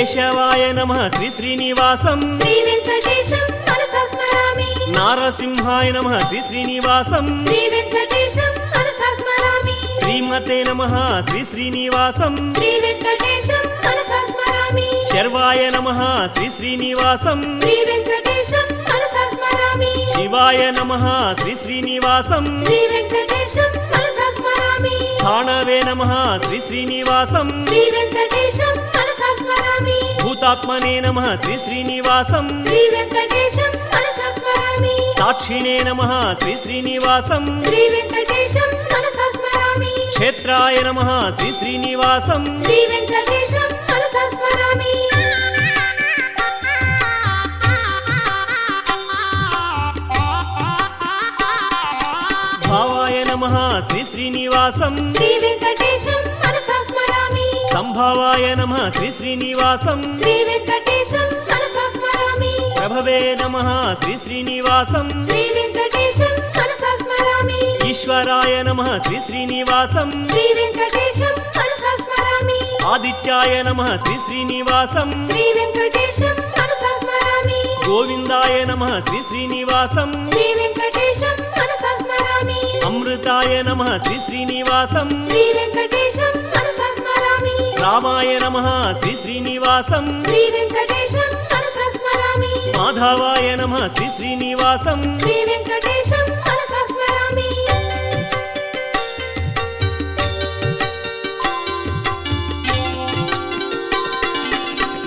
కేశవాయ నమః శ్రీ శ్రీనివాసం శ్రీ వెంకటేశం మనసా స్మరామి. నారసింహాయ నమః శ్రీ శ్రీనివాసం శ్రీ వెంకటేశం మనసా స్మరామి. శ్రీమతే నమః శ్రీ శ్రీనివాసం శ్రీ వెంకటేశం మనసా స్మరామి. శర్వాయ నమః శ్రీ శ్రీనివాసం శ్రీ వెంకటేశం మనసా స్మరామి. శివాయ నమః శ్రీ శ్రీనివాసం శ్రీ వెంకటేశం మనసా స్మరామి. స్థానవే నమః శ్రీ శ్రీనివాసం శ్రీ వెంకటేశం మనసా స్మరామి. భూతాత్మనే నమః శ్రీ శ్రీనివాసం శ్రీ వెంకటేశం మనసా స్మరామి. సాక్షిణే నమః శ్రీ శ్రీనివాసం శ్రీ వెంకటేశం మనసా స్మరామి. క్షేత్రాయ నమః శ్రీ శ్రీనివాసం శ్రీ వెంకటేశం మనసా స్మరామి. భావాయ నమః శ్రీ శ్రీనివాసం శ్రీ వెంకటేశం మనసా స్మరామి. సంభావాయ నమః శ్రీ శ్రీనివాసం శ్రీ వెంకటేశం మనసా స్మరామి. ప్రభవే నమః శ్రీ శ్రీనివాసం శ్రీ వెంకటేశం మనసా స్మరామి. ఈశ్వరాయ నమః శ్రీ శ్రీనివాసం శ్రీ వెంకటేశం మనసా స్మరామి. ఆదిత్యాయ నమః శ్రీ శ్రీనివాసం శ్రీ వెంకటేశం మనసా స్మరామి. గోవిందాయ నమః శ్రీ శ్రీనివాసం శ్రీ వెంకటేశం మనసా స్మరామి. అమృతాయ నమః శ్రీ శ్రీనివాసం శ్రీ వెంకటేశం మనసా స్మరామి. రామాయ నమః శ్రీ శ్రీనివాసం శ్రీ వెంకటేశం మనసా స్మరామి. మాధవాయ నమః శ్రీ శ్రీనివాసం శ్రీ వెంకటేశం మనసా స్మరామి.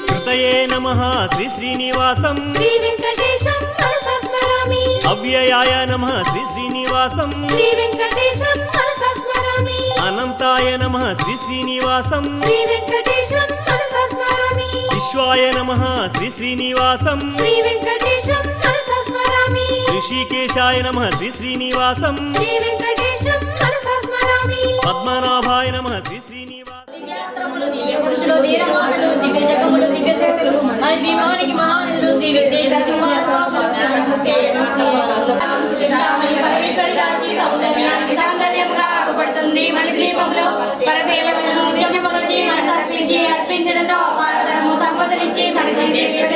కృతయే నమః శ్రీ శ్రీనివాసం శ్రీ వెంకటేశం మనసా స్మరామి. అవ్యయాయ నమః శ్రీ శ్రీనివాసం శ్రీ వెంకటేశం మనసా స్మరామి. అనంతాయ నమః శ్రీ శ్రీనివాసం శ్రీ వెంకటేశం మనసా స్మరామి. విశ్వాయ నమః శ్రీ శ్రీనివాసం శ్రీ వెంకటేశం మనసా స్మరామి. ఋషికేశాయ నమః శ్రీ శ్రీనివాసం శ్రీ వెంకటేశం మనసా స్మరామి. పద్మనాభాయ నమః శ్రీ శ్రీనివాసం దివ్య పురుషులు దివ్య మాతలు దివ్య జగములు దివ్య శక్తులు మన ద్వీపానికి మహానదులు శ్రీ వెంకటేశ్వర కుమార స్వామి పరమేశ్వరి సాక్షి సౌందర్యానికి సౌందర్యముగా ఆగుపడుతుంది. మన ద్వీపంలో పరదేవతలను నిత్యములచి మనసర్పించి అర్పించడంతో అపారధనము సంపదనిచ్చి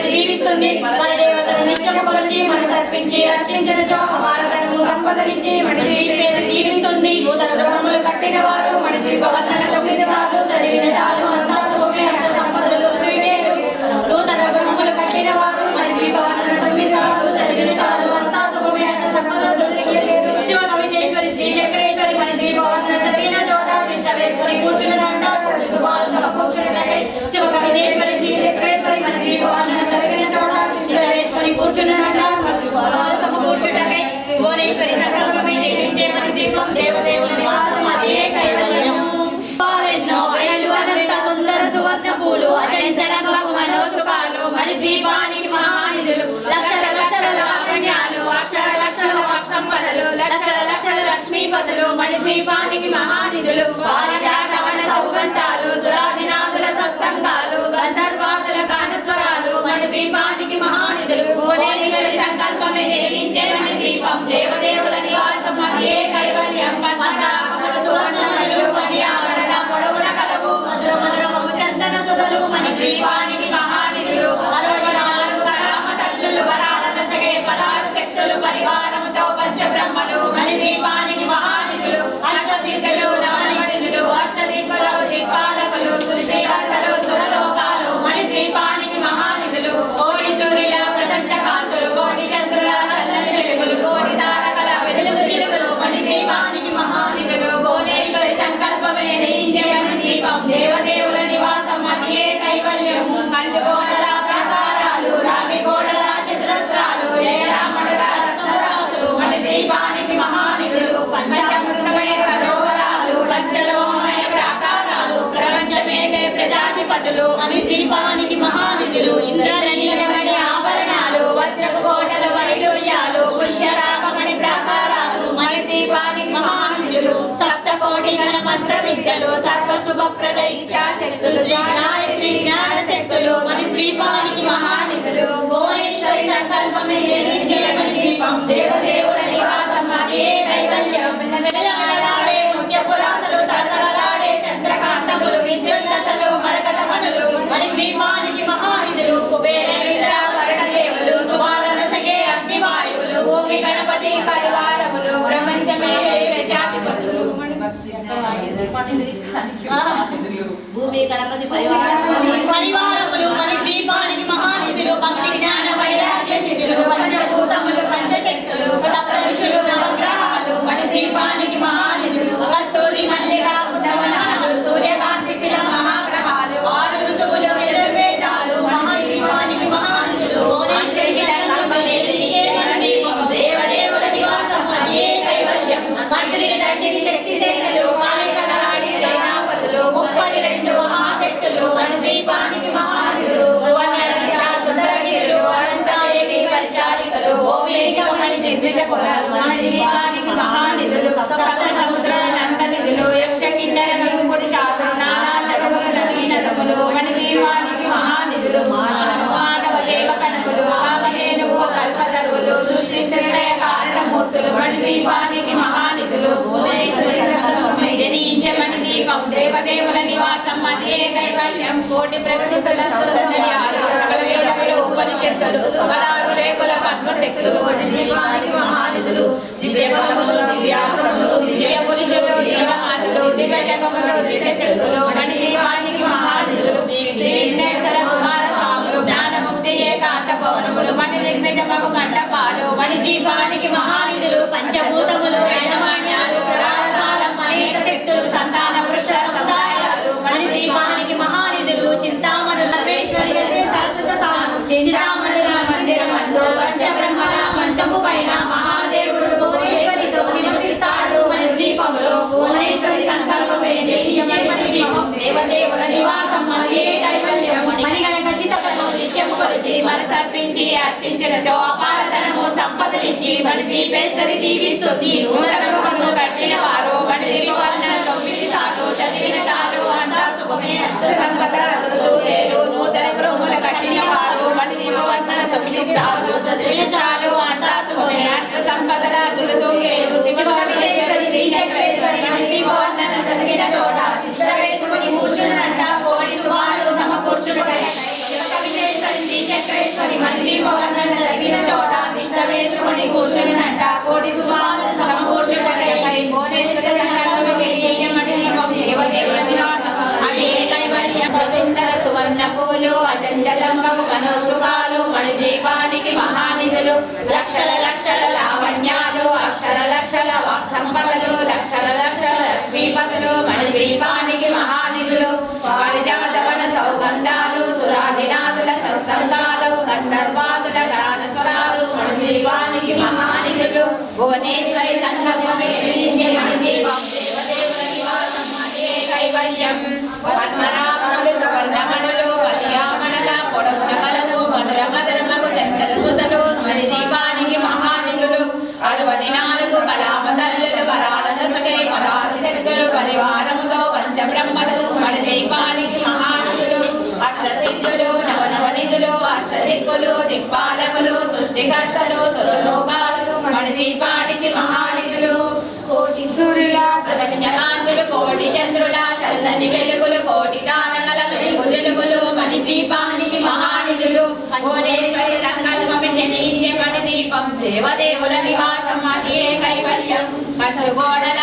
దీవిస్తుంది. పరదేవతలను నిత్యములచి మనసర్పించి అర్చించడంతో అపారధనము సంపదనిచ్చి మన దీవిస్తుంది. నూతన గృహములు కట్టిన వారు మన ద్వీప వర్ణన 9 సార్లు చదివిన చాలు అంతా శుభమే అష్ట సంపదలు దొరికేరు. నూతన గృహములు కట్టిన వారు మన ద్వీప వర్ణన 9 సార్లు చదివిన చాలు అంతా శుభమే అష్ట సంపదలు దొరికేరు. శివ కవితేశ్వరి శ్రీ చక్రేశ్వరి మన ద్వీప వర్ణన చదివిన చోట దిష్ట వేసుకొని కూర్చున్నదంట శుభాలు సమకూర్చున్నట్లయితే శివ కవితేశ్వరి శ్రీ చక్రేశ్వరి మన ద్వీప వర్ణన చదివిన చోట దిష్ట వేసుకొని కూర్చున్నదంట శుభాలు సమకూర్చున్నట్లయితే భువనేశ్వరి సంకల్పమే జయించే మన దీపం దేవదేవుల నివాసం అదే కైవల్యం. పాలెన్నో వయలు అనంత సుందర సువర్ణ పూలు అచంచల బహుమనో సుఖాలు మన ద్వీపానికి మహానిధులు లక్షల లక్షల లావణ్యాలు అక్షర లక్షల సంపదలు లక్షల లక్షల లక్ష్మీపతులు మన ద్వీపానికి మహానిధులు పారిజాతవన సౌగంధాలు సురాదినాథుల సత్సంగాలు గంధర్వాదుల గానస్వరాలు మన ద్వీపానికి మహానిధులు భువనేశ్వరి సంకల్పమే జయించే మన దీపం దేవదేవుల నివాసం అదే కైవల్యం. పద్మనాభముల సువర్ణములు పర్యావరణ పొడవున కలవు మధుర మధురము చందన సుధలు మన ద్వీపానికి మహానిధులు 64 కరామ తల్లులు వరాల దశగే 16 శక్తులు పరివారముతో పంచబ్రహ్మలు మన ద్వీపానికి మహానిధులు అష్టసిద్ధులు నవనిధులు అష్టదిక్కులు దిక్పాలకులు సృష్టికర్తలు సురలోకాలు మన ద్వీపానికి మహానిధులు కోడి సూర్యుల ప్రచండ కాంతులు కోటి చంద్రుల చల్లని వెలుగులు కోటి తారకల వెలుగు చిలుగులు మన దీపానికి మహానిధులు భువనేశ్వరి సంకల్పమే జయించే మన దీపం దేవదేవుల నివాసం అదే కైవల్యం. కంచు గోడల ప్రాకారాలు రాగి గోడల చిత్రస్త్రాలు ఏరామడల రత్నరాసులు మన దీపానికి మహానిధులు పంచామృతమయ సరోవరాలు పంచలోహమయ ప్రాకారాలు ప్రపంచమేలే ప్రజాధిపతులు మన దీపానికి మహానిధులు ఇంద్రనీలమణి ఆభరణాలు వజ్రపు కోటల వైడూర్యాలు పుష్యరాగమణి ప్రాకారాలు మన దీపానికి మహానిధులు సప్తకోటి గణ మంత్ర విద్యలు సర్వశుభప్రద ఇచ్ఛాశక్తులు జ్ఞానాయత్రి జ్ఞాన శక్తులు మన ద్వీపానికి మహానిధులు భువనేశ్వరి సంకల్పమే జయించే మన దీపం దేవదేవుల నివాసం అదే కైవల్యం. మెల్లమెల్లలాడే ముత్యపురాసలు తలతలలాడే చంద్రకాంతములు విద్యుల్లసలు మరకత మణులు మన ద్వీపానికి భూమి గణపతి పరివారములు మన దీపానికి మహానిధులు భక్తి జ్ఞాన వైరాగ్య సిద్ధులు పంచభూతములు పంచశక్తులు సప్త ఋషులు నవగ్రహాలు మన దీపానికి మహానిధులు కస్తూరి మల్లిక ఉద్దవనాలు సూర్యకాంతి శిల మహాగ్రహాలు ఆరు ఋతువులు చతుర్వేదాలు మన దీపానికి మహానిధులు దేవదేవుల నివాసం అదే కైవల్యం మంత్రిని దండిని శక్తి సేనలు మాలికరాళి సేనాపతులు 32 మహాశక్తులు మన దీపానికి మహానిధులు సువర్ణరహిత సుందరగిరులు అనంతాదేవి పరిచారికలు ఓవేగమణి దివ్యత కుల మన దీపానికి మహానిధులు సప్త సముద్రాల నందనిధులు యక్ష కిన్నెర పురుషాలు నానా జగముల నదీ నదములు మన దీపానికి మహానిధులు మానవ దేవ కణములు కామధేనువు కల్పతరువులు సృష్టించిన కారణమూర్తులు మన దీపానికి మహానిధులు జనీంచమణ దీపం దేవదేవుల నివాసం అదే కైవల్యం కోటి ప్రకృతుల సౌందర్యాలు సకల వేదములు ఉపనిషత్తులు 16 రేకుల పద్మశక్తులు దీపానికి మహానిధులు దివ్య బలములు దివ్యాస్త్రములు దివ్య పురుషులు దివ్యమాతలు దివ్య జగములు దివ్య శక్తులు మన దీపానికి మహానిధులు శ్రీ విశ్వేశ్వర కుమార స్వాములు జ్ఞానముక్తి ఏకాంత భవనములు మన నిర్మిత మగు మండపాలు మన దీపానికి మహానిధులు పంచభూతములు వేదమాన్యాలు రాజసాలం అనేక శక్తులు సంతాన వృక్ష సముదాయాలు మన దీపానికి మహానిధులు చింతామణుల సర్వేశ్వరి శాశ్వత స్థానం చింతామణుల మందిరమందు పంచబ్రహ్మల మంచము పైన మహాదేవుడు భువనేశ్వరితో నివసిస్తాడు మన దీపములో భువనేశ్వరి సంకల్పమే జయించే మన దీపం దేవదేవుల నివాసం అదే కైవల్యం మణిగణ ఖచ్చితపను నిత్యము కొలిచి మనసర్పించి అర్చించినచో అపారధనము సంపదలిచ్చి మన దీపేశ్వరి దీవిస్తుంది నూతన గృహము కట్టిన వారు మన దీపవర్ణ 9 సార్లు చదివిన చాలు అంతా శుభమే అష్ట సంపదలు వేరు నూతన గృహములు కట్టిన వారు మన దీపవర్ణ 9 సార్లు చదివిన చాలు అంతా శుభమే అష్ట సంపదలు వేరు దిశభవిదేశ్వరి శ్రీ చక్రేశ్వరి మన దీపవర్ణ చదివిన చోట తిష్ట వేసుకుని కూర్చునంట కోడి శుభాలు సమకూర్చును శ్రీ చక్రేశ్వరి మన దీపవర్ణ చదివిన చోట తిష్ట వేసుకుని కూర్చునంట కోడి శుభాలు సమకూర్చుటకై భువనేశ్వరి దేవదేవుల నివాసం అదే కైవల్యం సుందర సువర్ణ పూలు అజంజలంబగు మనోసుగాలు మన దీపానికి మహానిధులు లక్షల లక్షల లావణ్యాలు అక్షర లక్షల సంపదలు లక్షల లక్షల లక్ష్మీపతులు మన దీపానికి మహానిధులు పారిజాతవన సౌగంధాలు సురాదినాదుల సత్సంగాలు గంధర్వాదుల గాన స్వరాలు మన దీపానికి మహానిధులు భువనేశ్వరి సంకల్పమే మన దీపం దేవదేవుల నివాసం అదే కైవల్యం పద్మరాగములు సువర్ణమణులు పర్యామణల పొడమున గలము మధుర మధురమగు చంచల సుతలు మన దీపానికి మహానిధులు 64 కళాపదల్లులు వరాల ససగై 16 శక్తులు పరివారముతో పంచబ్రహ్మలు మన దీపానికి మహానిధులు అష్టసిద్ధులు నవనవనిధులు అష్టదిక్కులు దిక్పాలకులు సృష్టికర్తలు సురలోకాలు మన దీపానికి మహానిధులు కోటి సూర్యుల ప్రపంచకాంతులు కోటి చంద్రుల చల్లని వెలుగులు కోటి దానగల వెలుగులు మన దీపానికి మహానిధులు భువనేశ్వరి సంకల్పమే జనించే మన దీపం దేవదేవుల నివాసం అదే కైవల్యం కట్టుగోడల